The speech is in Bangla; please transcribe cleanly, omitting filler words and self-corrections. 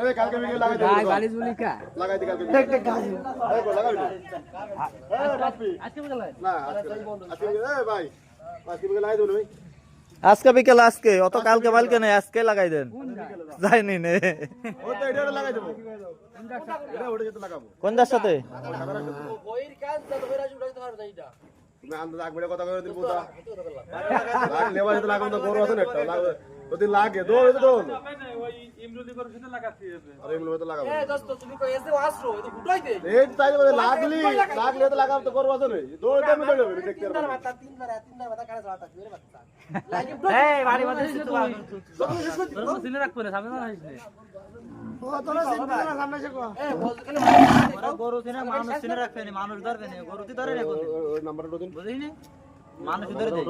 এই কালকে বিকেল লাগাই দে ভাই বালিশ বলি কা লাগাই দে কালকে দেখ দেখ গাছ এই গো লাগাই দে এই রাফি আজকে বিকেল না আজকে এই ভাই আজকে বিকেল লাগাই দেব ভাই আজকে বিকেল আজকে অত কালকে কালকে নাই আজকে লাগাই দেন যাইনি নে ও তো এটা লাগাই দেব এটা ওটা যেতে লাগাবো কোনটার সাথে ওইর কাজ তো বেরাজ উড়াইতে পারবে না এইটা না আমরা আগ বেড়ে কথা কই দিন পুতা লাগ লেবা যেতে লাগাম তো গরু আছে না একটা লাগবে যদি লাগে দৌড় দৌড় ওই ইমরুদি করে সেটা লাগাচ্ছি আরে এমন তো লাগাবো এ দোস্ত তুমি কই এসে আসছো এ তো ফুটাইতে এই তাই বলে লাগলে তো লাগাম তো গরু আছে না দৌড় দে মেরে দেবে দেখতে তিনবার মাথা তিনবার মাথা কানে যাওয়া তাক মেরে মাথা লাগি এই বাড়ি মধ্যে তো তোর সিনে রাখবে না সামনে না আসবে এ বল কেন গরু সিনে মানুষ সিনে রাখবে না মানুষ ধরবে না গরু তুই ধরে রে ওই নাম্বারটা দিন বুঝিনি মানুষ ধরে দেয়